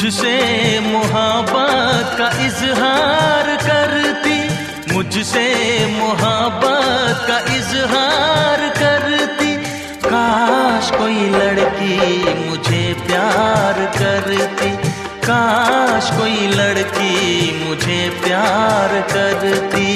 मुझसे मोहब्बत का इजहार करती, मुझसे मोहब्बत का इजहार करती। काश कोई लड़की मुझे प्यार करती, काश कोई लड़की मुझे प्यार करती।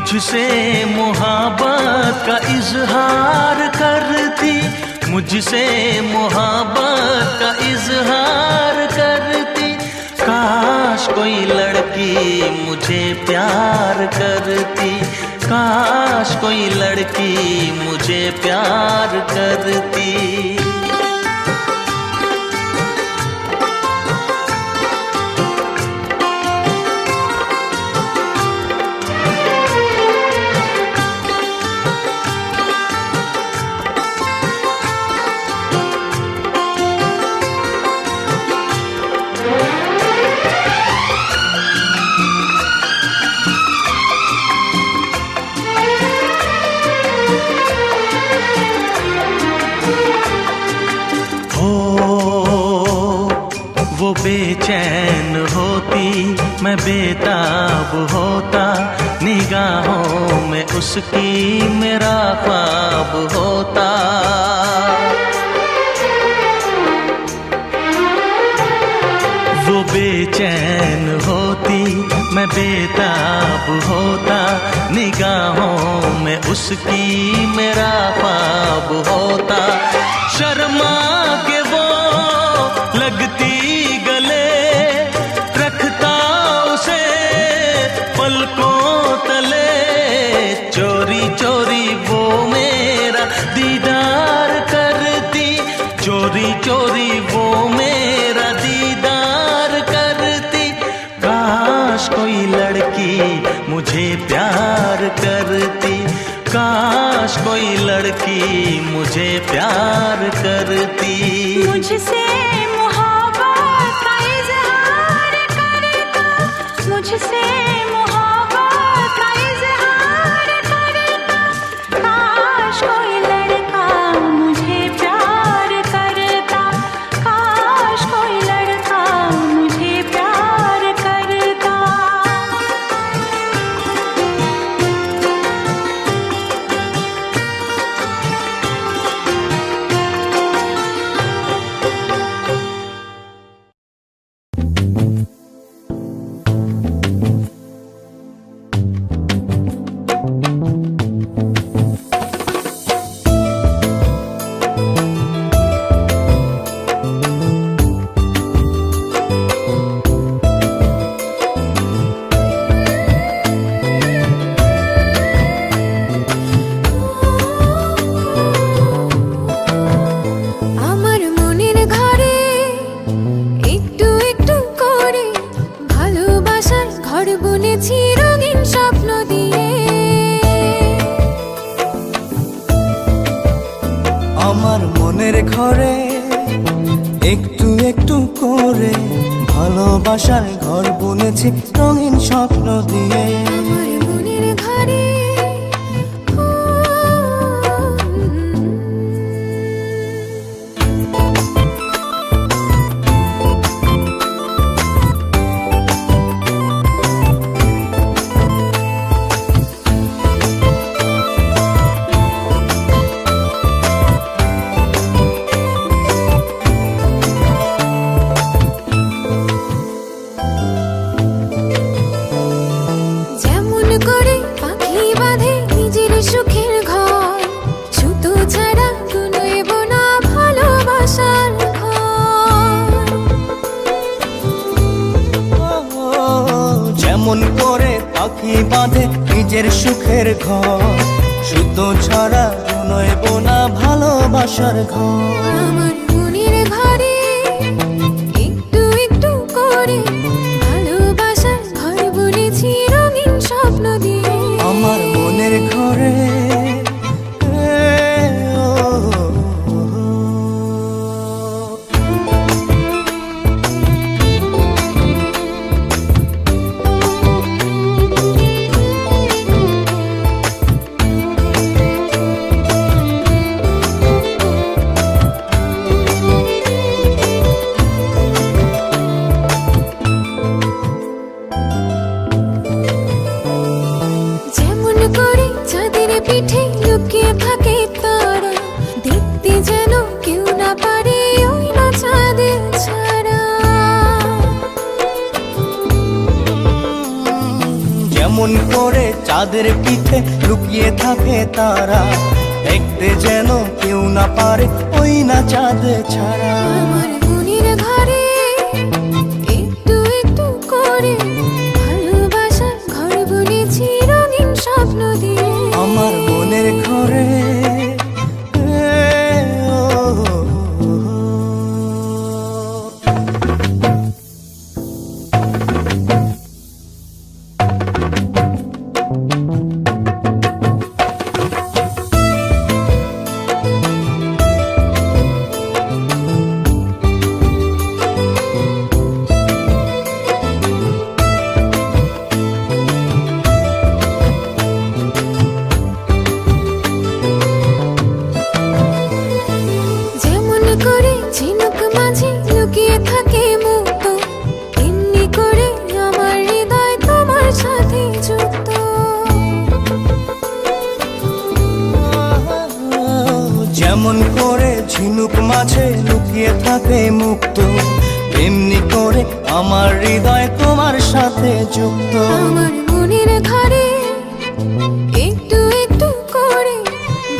मुझसे मोहब्बत का इजहार करती, मुझसे मोहब्बत का इजहार करती। काश कोई लड़की मुझे प्यार करती, काश कोई लड़की मुझे प्यार करती। वो बेचैन होती, मैं बेताब होता, निगाहों में उसकी मेरा ख्वाब होता। वो बेचैन होती, मैं बेताब होता, निगाहों में उसकी मेरा ख्वाब होता। शर्मा के वो लगती गले, रखता उसे पलकों तले। चोरी चोरी वो मेरा दीदार करती, चोरी चोरी वो मेरा दीदार करती। काश कोई लड़की मुझे प्यार करती, काश कोई लड़की मुझे प्यार करती। मुझसे मोहब्बत का इजहार करता, मुझसे मोहब्बत का इजहार करता। काश कोई लड़का मुझे प्यार करता, काश कोई लड़का मुझे प्यार करता। ভালোবাসার ঘর বুনেছি রঙিন স্বপ্ন দিয়ে। আমার মনের ঘরে যেমন করে পাখি বাঁধে নিজের সুখের ঘর, সুতো ছাড়া কুনোইব না ভালোবাসার ঘর। যেমন করে পাখি বাঁধে নিজের সুখের ঘর, সুতো ছাড়া নয়ব না ভালোবাসার ঘর। আমার মনের ঘরে একটু একটু করে ভালোবাসার ঘর বুনেছি রঙিন স্বপ্ন দিয়ে। আমার মনের ঘরে যেমন করে চাঁদের পিঠে লুকিয়ে থাকে তারা, দেখতে যেন কেউ না পারে ওই না চাঁদের ছাড়া। যেমন করে চাঁদের পিঠে লুকিয়ে থাকে তারা, দেখতে যেন কেউ না পারে ওই না চাঁদ ছাড়া। আমার মনের ঘরে একটু একটু করে ভালোবাসার ঘর বুনেছি রঙিন স্বপ্ন দিয়ে। আমার মনের ঘরে যেমন করে ঝিনুক মাঝে লুকিয়ে থাকে মুক্ত, তেমনি করে আমার হৃদয় তোমার সাথে যুক্ত। যেমন করে ঝিনুক মাঝে লুকিয়ে থাকে মুক্ত, তেমনি করে আমার হৃদয় তোমার সাথে যুক্ত। আমার মনের ঘরে একটু একটু করে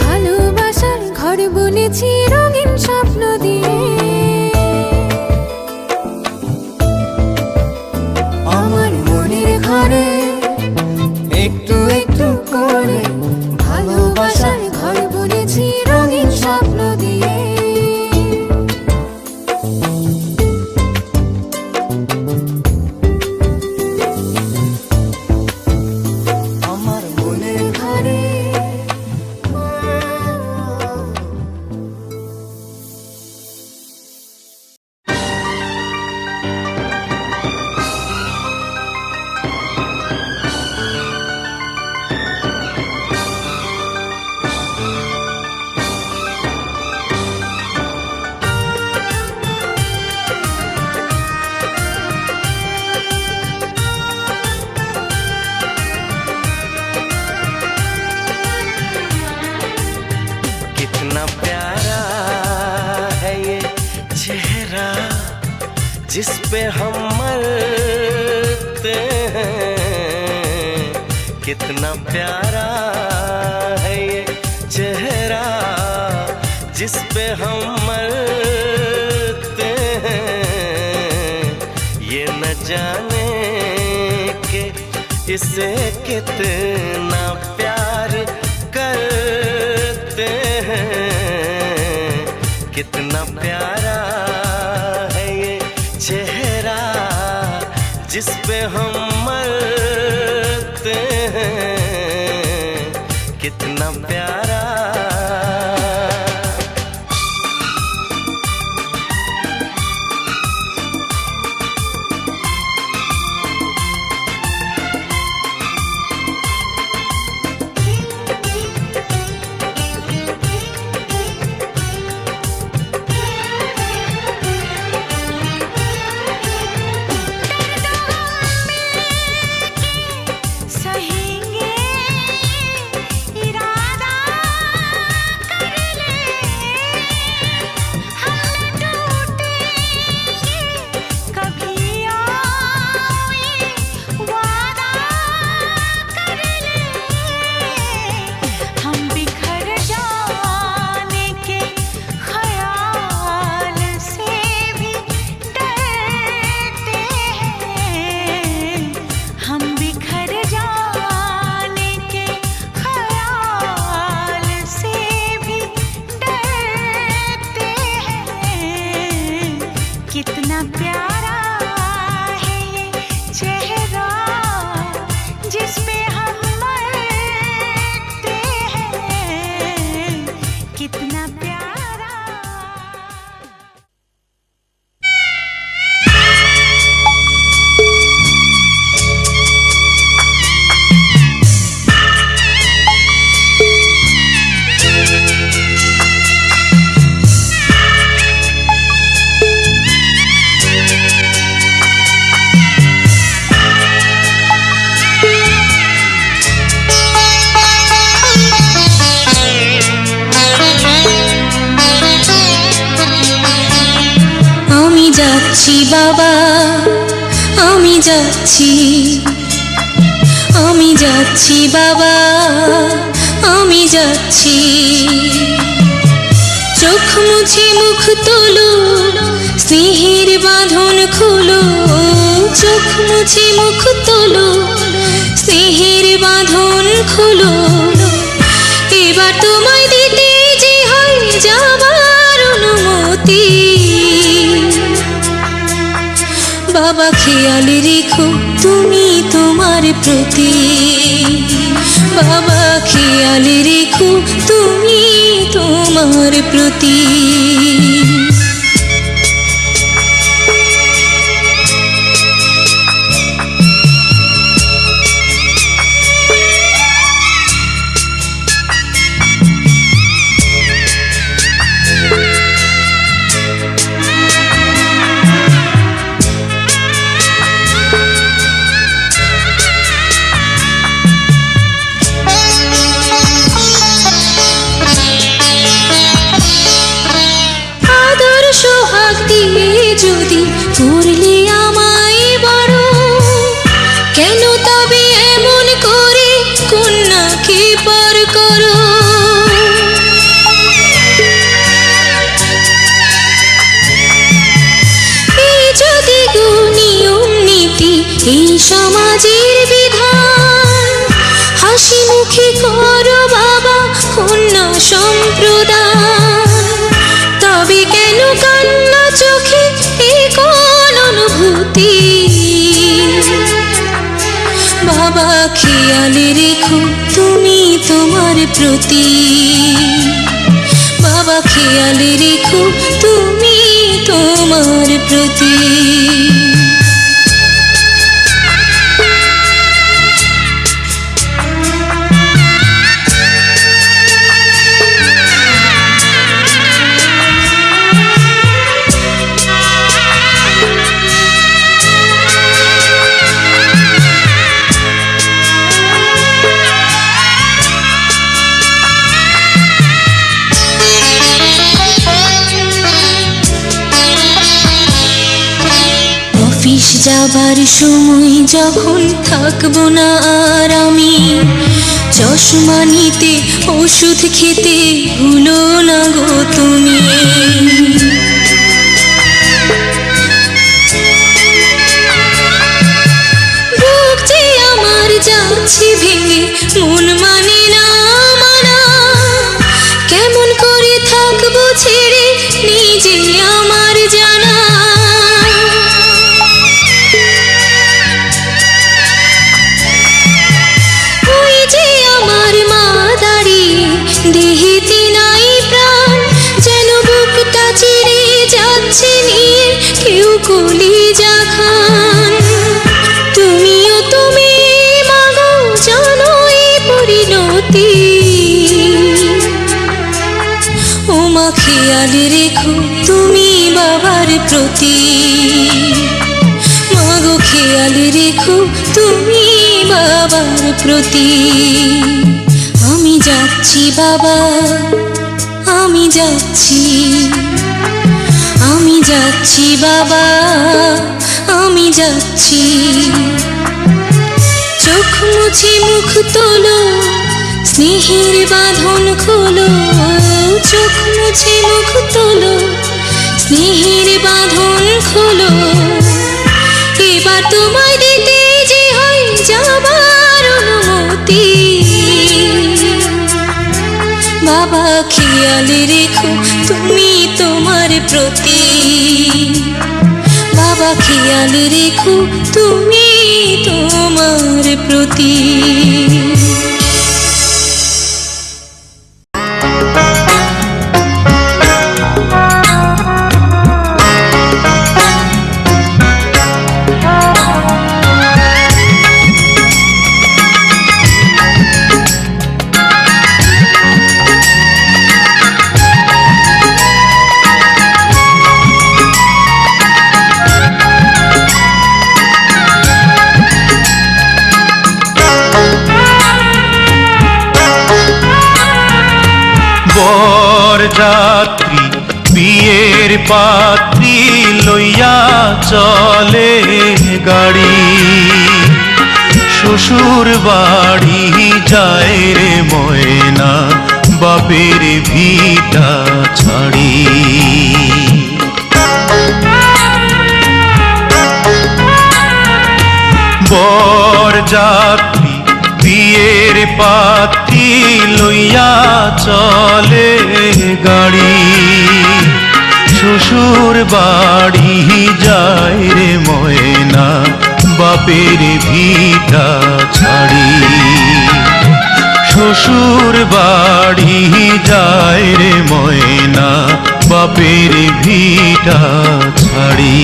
ভালোবাসার ঘর বুনেছি রঙিন স্বপ্ন দিয়ে। আমার মনের ঘরে একটু একটু করে ভালোবাসার ঘর বুনেছি রঙিন স্বপ্ন দিয়ে। আমার মনের ঘরে कितना प्यारा है ये चेहरा जिस पे हम मरते हैं। कितना प्यारा है ये चेहरा जिस पे हम मरते हैं। ये न जाने कि इसे कितना प्यार करते हैं। कितना प्यारा है ये चेहरा जिस पे हम मरते हैं। कितना प्यारा। যাচ্ছি বাবা, আমি যাচ্ছি, আমি যাচ্ছি বাবা, আমি যাচ্ছি। চোখ মুছে মুখ তোলো, স্নেহের বাঁধন খোলো, চোখ মুছে মুখ তোলো, স্নেহের বাঁধন খোলো। এবার তোমায় দিতে যে হয় যাবার অনুমতি। বাবা খেয়াল রেখো তুমি তোমার প্রতি, বাবা খেয়াল রেখো তুমি তোমার প্রতি। যদি করলে আমায় বড়, কেন তবে এমন করে কন্যাকে পর করো? এই যদি নিয়ম নীতি এই সমাজের বিধান, হাসি মুখে করো বাবা কন্যা সম্প্রদান। তবে কেন কান্না চোখে এই কোন অনুভূতি? বাবা খেয়াল রেখো তুমি তোমার প্রতি, বাবা খেয়াল রেখো তুমি তোমার প্রতি। অফিস যাবার সময় যখন থাকবো না আর আমি, চশমা নিতে ওষুধ খেতে ভুলো না গো তুমি। বুক যে আমার যাচ্ছে ভেঙে, মন মানে না মানা। কেমন করে থাকবো ছেড়ে নিজে আমার জানা। দেহেতে নাই প্রাণ, যেন বুকটা চিরে যাচ্ছে নিয়ে কেউ কলিজা খান। তুমিও তুমি মাগো জানো এই পরিণতি। ও মা খেয়াল রেখো তুমি বাবার প্রতি, মাগো খেয়াল রেখো তুমি বাবার প্রতি। আমি যাচ্ছি বাবা, আমি যাচ্ছি, আমি যাচ্ছি বাবা, আমি যাচ্ছি। চোখ মুছে মুখ তোলো, স্নেহের বাঁধন খোলো, চোখ মুছে মুখ তোলো, স্নেহের বাঁধন খোলো। এবার তোমায় দিতে যে হয় যাবার অনুমতি। বাবা খেয়াল রেখো তুমি তোমার প্রতি, বাবা খেয়াল রেখো তুমি তোমার প্রতি। বরযাত্রী বিয়ের পাত্রী লইয়া চলে গাড়ি, শ্বশুর বাড়ি যায় রে ময়না বাপের ভিটা ছাড়ি। বরযাত্রী বিয়ের পাত্রী লইয়া চলে গাড়ি, শ্বশুর বাড়ি যায় রে ময়না বাপের ভিটা ছাড়ি। শ্বশুর বাড়ি যায় রে ময়না বাপের ভিটা ছাড়ি।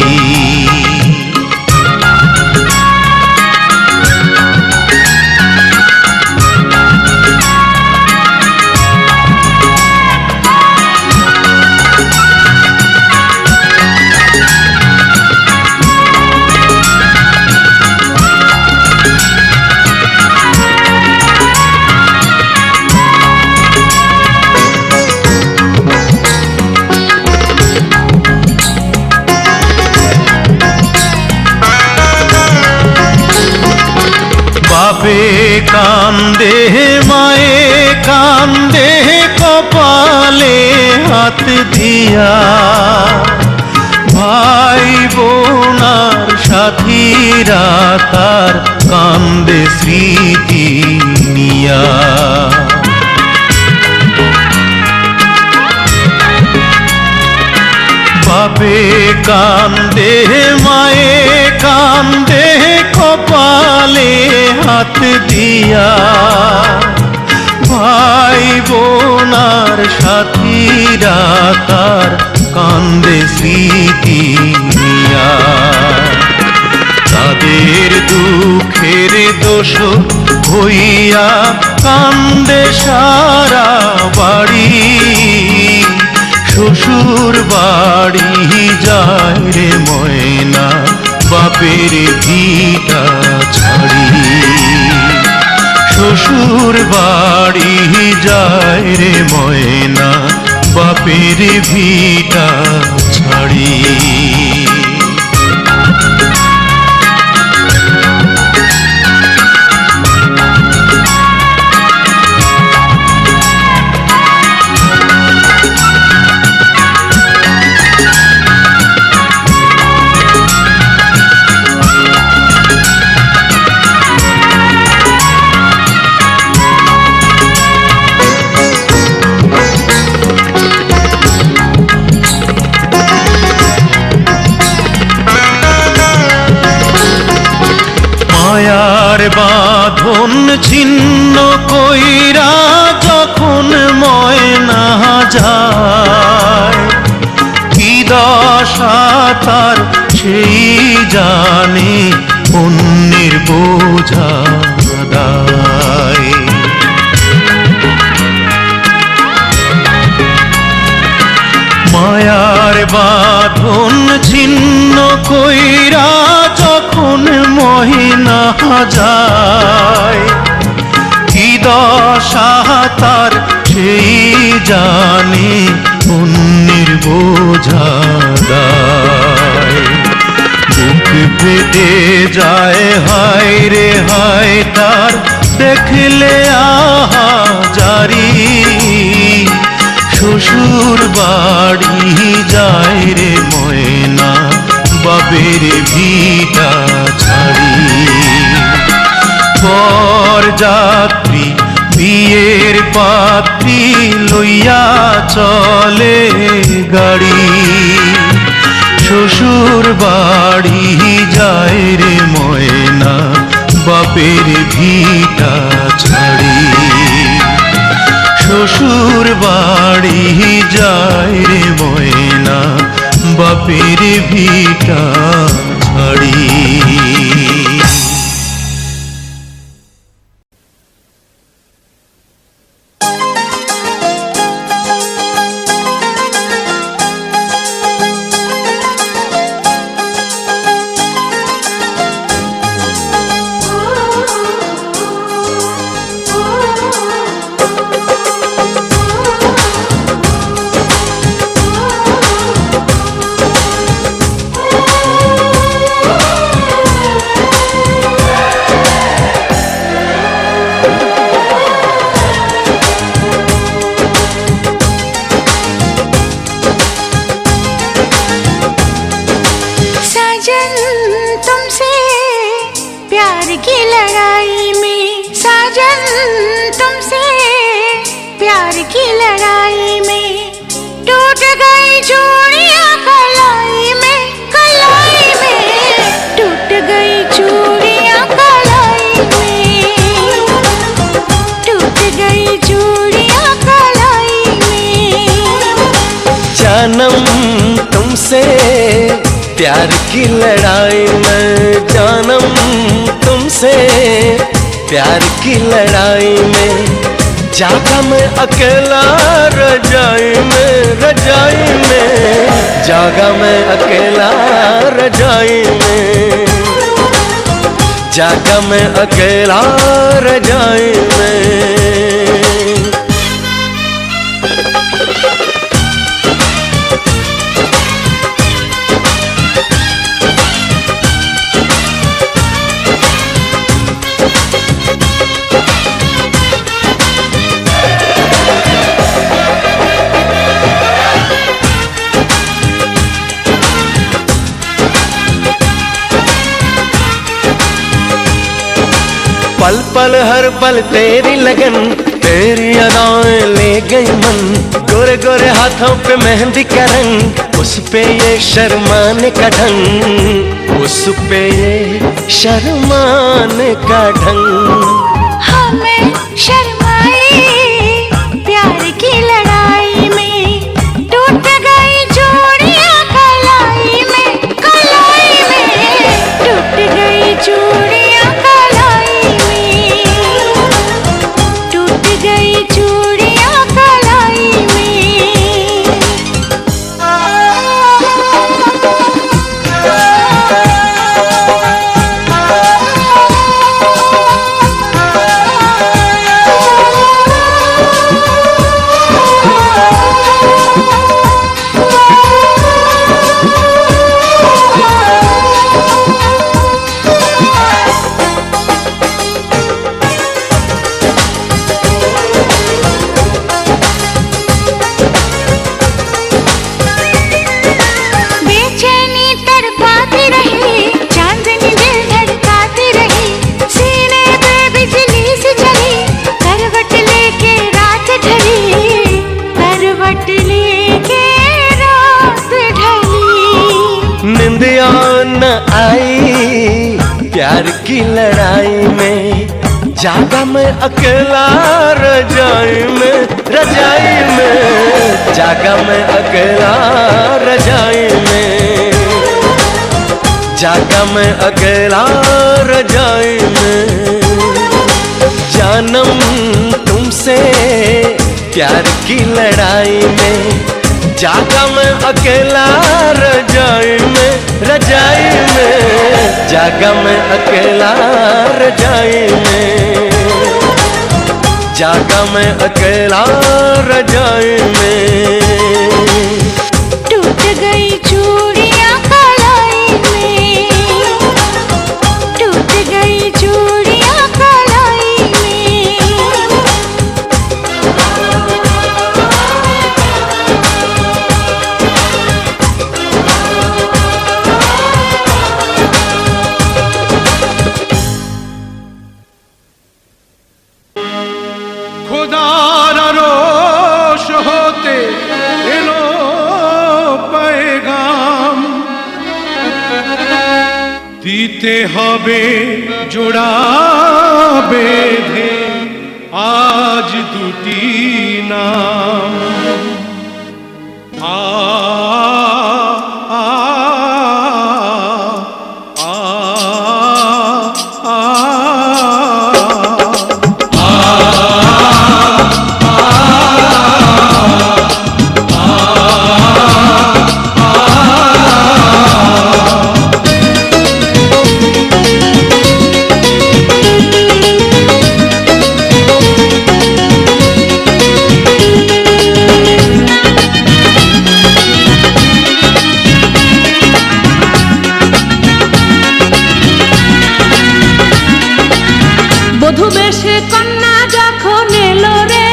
বাপে কান্দে মায়ে কান্দে কপালে হাত দিয়া, ভাই বোনার সাথীরা তার কান্দে স্মৃতি নিয়া। বাপে কান্দে মায়ে কান্দে কপালে হাত দিয়া, ভাই বোনার সাথীরা তার কান্দে স্মৃতি নিয়া। তাদের দুঃখের দোষ হইয়া কান্দে সারা বাড়ি, শ্বশুর বাড়ি যায় রে ময়না বাপের ভিটা ছাড়ি। শ্বশুর বাড়ি যায় রে ময়না বাপের ভিটা ছাড়ি। মায়ার বাঁধন ছিন্ন কইরা যখন ময়না যায়, কি দশা তার সেই জানে অন্যের বোঝা দায়। মায়ার বাঁধন ছিন্ন কইরা যখন মহিনা যায়, কি দশা তার সেই জানে অন্যের বোঝা দায়। বুক ফেটে যায় হায় রে হায় তার দেখলে আহা জারি, শ্বশুর বাড়ি যায় রে ময়না বাপের ভিটা ছাড়ি। বরযাত্রী বিয়ের পাত্রী লইয়া চলে গাড়ি, শ্বশুর বাড়ি যায় রে ময়না বাপের ভিটা ছাড়ি। শ্বশুর বাড়ি যায় রে ময়না বাপের ভিটা ছাড়ি। Oh तुमसे प्यार की लड़ाई में जानम, तुमसे प्यार की लड़ाई में जागा मैं अकेला रजाई में, रजाई में जागा मैं अकेला रजाई में, जागा मैं अकेला रजाई में। पल पल हर पल तेरी लगन, तेरी अदाएं ले गई मन, गोरे गोरे हाथों पे मेहंदी का रंग, उस पे ये शर्माने का ढंग, उस पे ये शर्माने का ढंग। हमें शर्माए प्यार की लड़ाई में, टूट गई जोड़ियां कलाई में, कलाई में टूट गई जोड़ियां कलाई में, टूट गई जोड़ियां कलाई में। निंदिया न आई प्यार की लड़ाई में, जागा मैं अकेला रजाई में, रजाई में जागा मैं अकेला रजाई में, जागा मैं अकेला रजाई में। जानम तुमसे प्यार की लड़ाई में, जागा मैं अकेला रजाई में, रजाई में जागा मैं अकेला रजाई में, जागा मैं अकेला रजाई में। टूट गई चूड़ियां कलाई में, टूट गई चूड़ियां कलाई में। खुदार रोश होते एलो पैगाम, দিতে হবে জোড়া বেঁধে আজ দুটি নাম। আ আ আ আ বধূ বেশে কন্যা যখন এলো রে,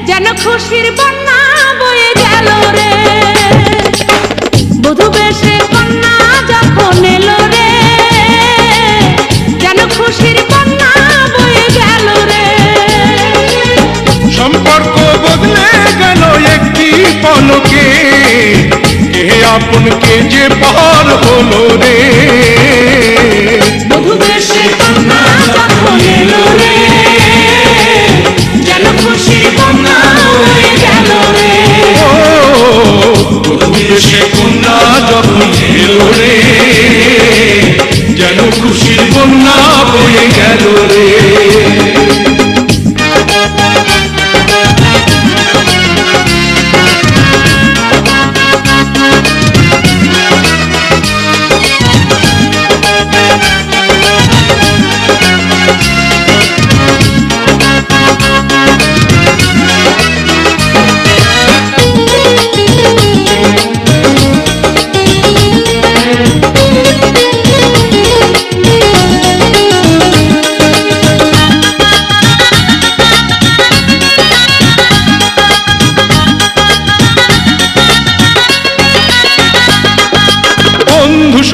যেন খুশির বন্যা বয়ে গেল রে। বধূ বেশে কন্যা যখন এলো রে, যেন খুশির বন্যা বয়ে গেল রে। সম্পর্ক বদলে গেল একটি পলকে, কে আপন কে যে পার হলো রে। বধূ বেশে কন্যা যখন এলো রে, যেন খুশির বন্যা বয়ে গেল রে। বধূ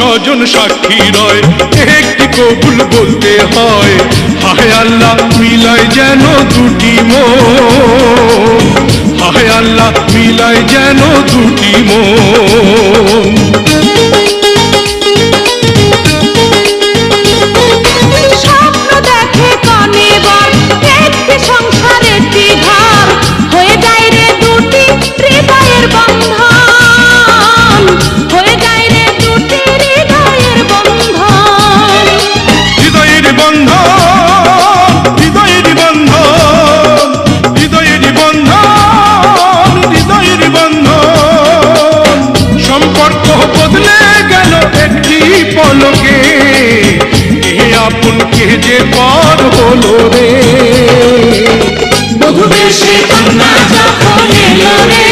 স্বজন সাক্ষী রয়, একটি কবুল বলতে হয়। হায় আল্লাহ মিলায় যেন দুটি মন, হায় আল্লাহ মিলায় যেন দুটি মন। স্বপ্ন দেখে কনে বর, একটি সংসার একটি ঘর, হয়ে যায় রে দুটি হৃদয়ের বন্ধন, হয়ে যায় রে দুটি হৃদয়ের বন্ধন। হৃদয়ের বন্ধন, হৃদয়ের বন্ধন, হৃদয়ের বন্ধন, হৃদয়ের বন্ধন। সম্পর্ক বদলে গেল একটি পলকে, এ আপন কে যে পর হলো রে। বধূ বেশে কন্যা যখন এলো রে,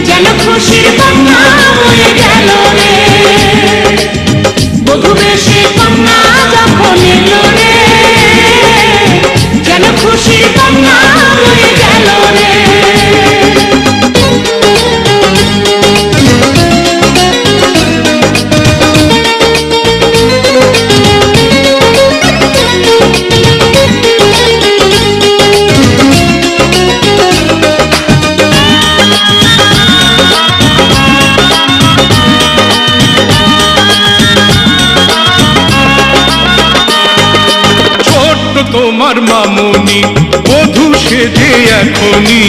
যেন খুশির কন্যা হয়ে গেল রে। বধূ বেশে কন্যা যখন এলো রে, যেন খুশির কন্যা হয়ে গেল রে। ছোট্ট তোমার মামুনি বধূ সেজে এখনি,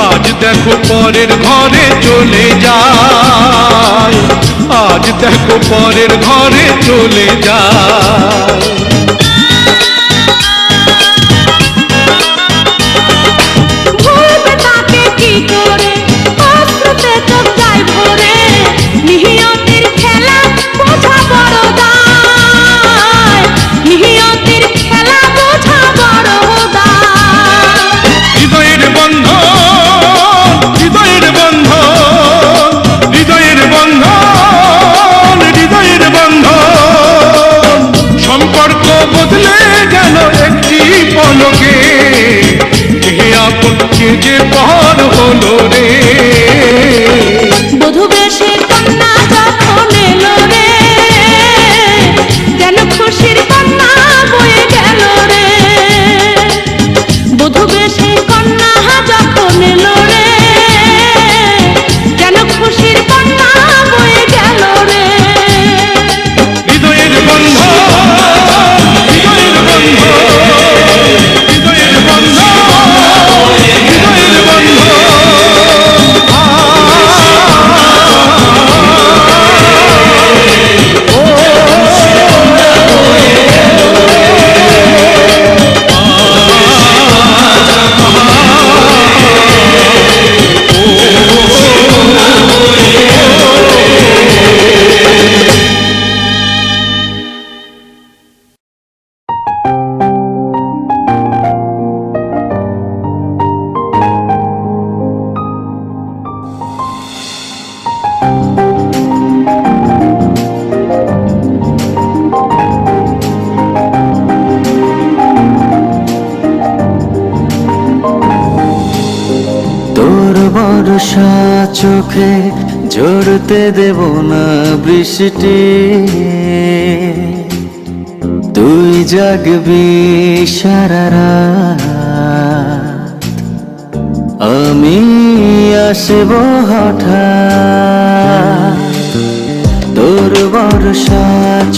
আজ দেখো পরের ঘরে চলে যায়, আজ দেখো পরের ঘরে চলে যায়। ভুলবে তাকে কি করে, অশ্রুতে চোখ যায় ভরে, নিহিয়তির খেলা বোঝা বড় দায়, নিহিয়তির খেলা বোঝা বড় দায়। হৃদয়ের বন্ধন, হৃদয়ের বন্ধন, হৃদয়ের বন্ধন, হৃদয়ের বন্ধন। সম্পর্ক বদলে গেল একটি পলকে, কে আপন কে যে পর হলো রে। বধূ বেশে কন্যা যখন এলো রে, যেন খুশির কন্যা বয়ে গেল রে। বধূ বেশে কন্যা যখন এলো রে, যেন খুশির কন্যা বয়ে গেল রে। হৃদয়ের বন্ধন, হৃদয়ের বন্ধন, হৃদয়ের বন্ধন, হৃদয়ের বন্ধন। তোর বর্ষা চোখে ঝরতে দেব না বৃষ্টি, তুই জাগবি সারা রাত, আমি আসব হঠাৎ। তোর বর্ষা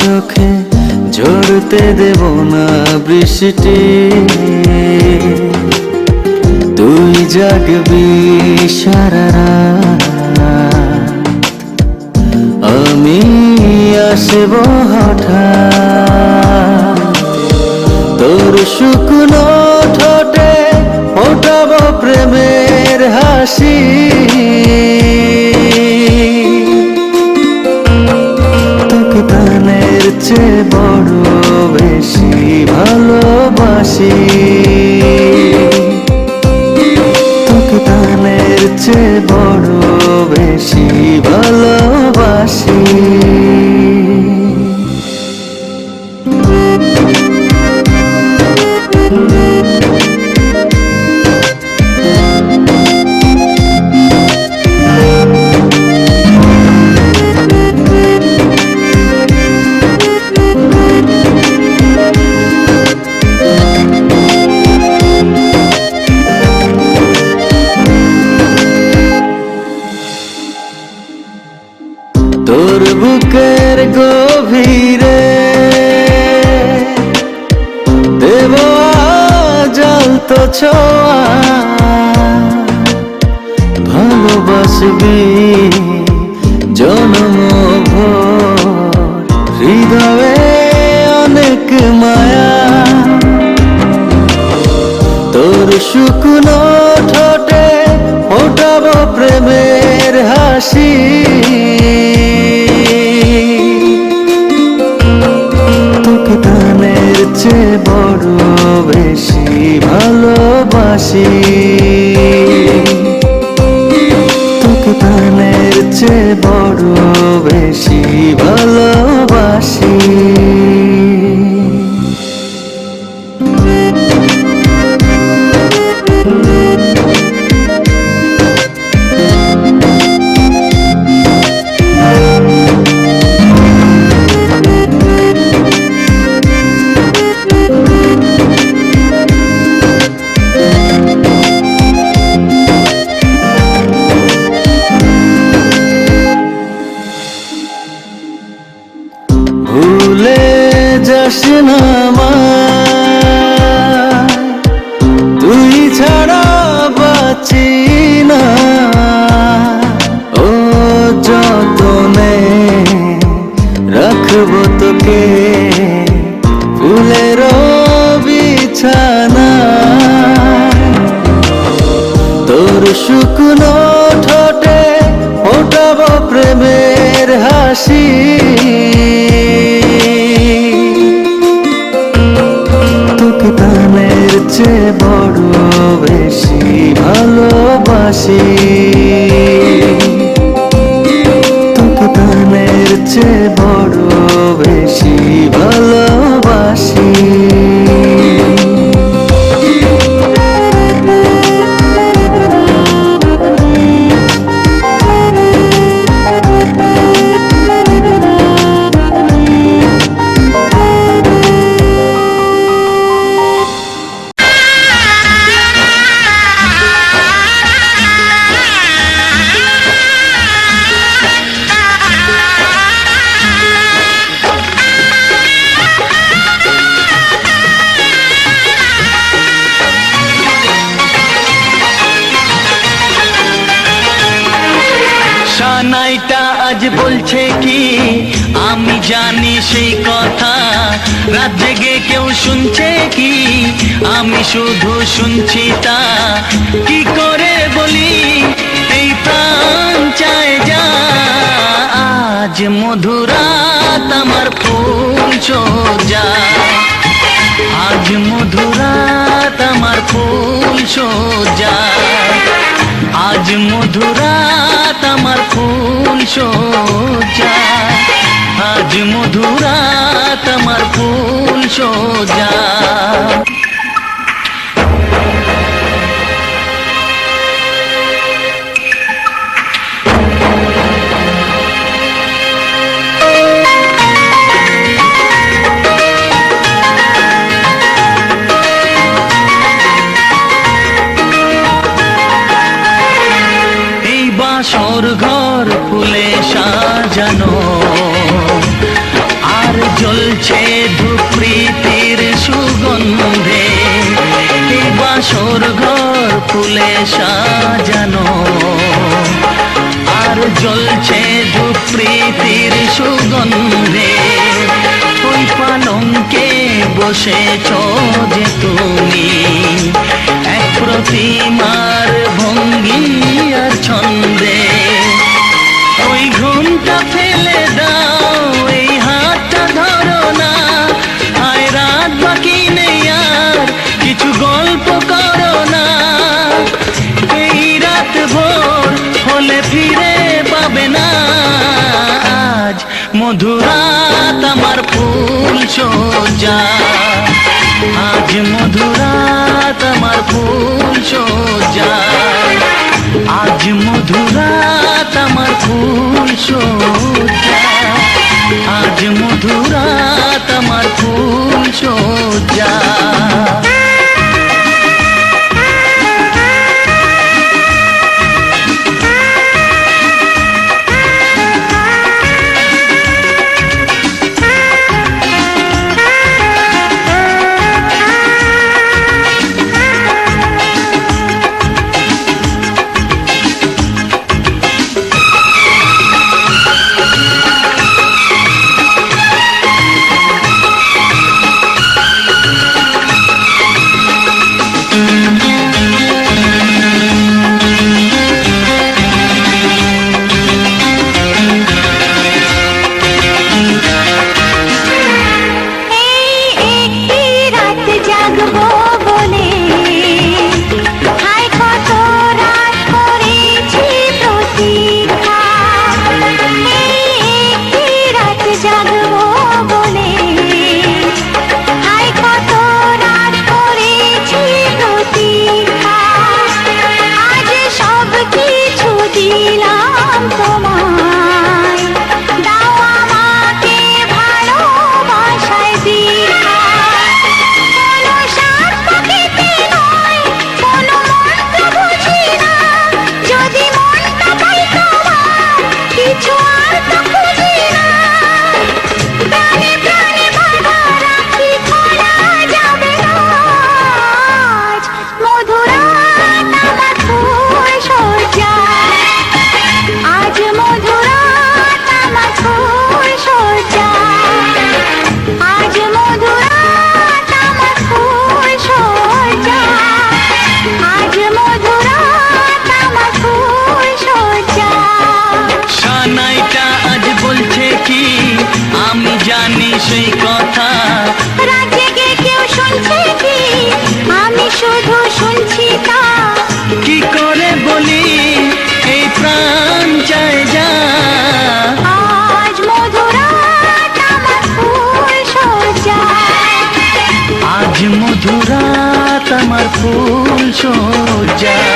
চোখে ঝরতে দেব না বৃষ্টি, তুই জাগবি সারা রাত, আমি আসব হঠাৎ। তোর শুকনো ঠোঁটে ফোটাবো প্রেমের হাসি, তোকে প্রাণের চেয়ে বড় বেশি ভালোবাসি, তোকে প্রাণের চেয়ে বড় বেশি ভালোবাসি। ছোঁয়া ভালোবাসবি জন্ম ভোর হৃদয়ে অনেক মায়া তোর শুকনো ঠোঁটে ফোটাবো প্রেমের হাসি তোকে প্রাণের চেয়ে বড় বেশি ভালোবাসি তোকে প্রাণের চেয়ে বড় বেশি ভালোবাসি ভুলে যাস না আমায়, তুই ছাড়া বাঁচি না ও যতনে রাখবো তোকে ফুলের বিছানা তোর শুকনো ঠোঁটে ফোটাবো প্রেমের হাসি তোকে প্রাণের চেয়ে বড় বেশি ভালোবাসি তোকে প্রাণের চেয়ে বড় বেশি ভালোবাসি সানাইটা আজ বলছে কি আমি জানি সেই কথা রাত জেগে কেউ শুনছে কি আমি শুধু শুনছি তা কি করে বলি এই প্রাণ চায় যা আজ মধুরাত আমার ফুল সোজা আজ মধুরাত আমার ফুল সোজা আজ মধুরাত আমার ফুল সোজা আজ মধুরাত আমার ফুল সোজা বাসর ঘর ফুলে সাজানো আর জ্বলছে ধূপ প্রীতির সুগন্ধে এই বাসর ঘর ফুলে সাজানো আর জ্বলছে ধূপ প্রীতির সুগন্ধে ওই পালঙ্কে বসেছ যে তুমি এক প্রতিমার ভঙ্গি আর ছন্দে ওই ঘুমটা ফেলে দাও এই হাতটা ধরো না আয় রাত বাকি নেই আর কিছু গল্প করো না এই রাত ভোর হলে ফিরে পাবে না আজ মধুরাত আমার ফুল সোজা আজ মধুরাত আমার ফুল সোজা আজ মধুরাত আমার ফুল সোজা আজ মধুরাত আমার ফুল সোজা সজ্জা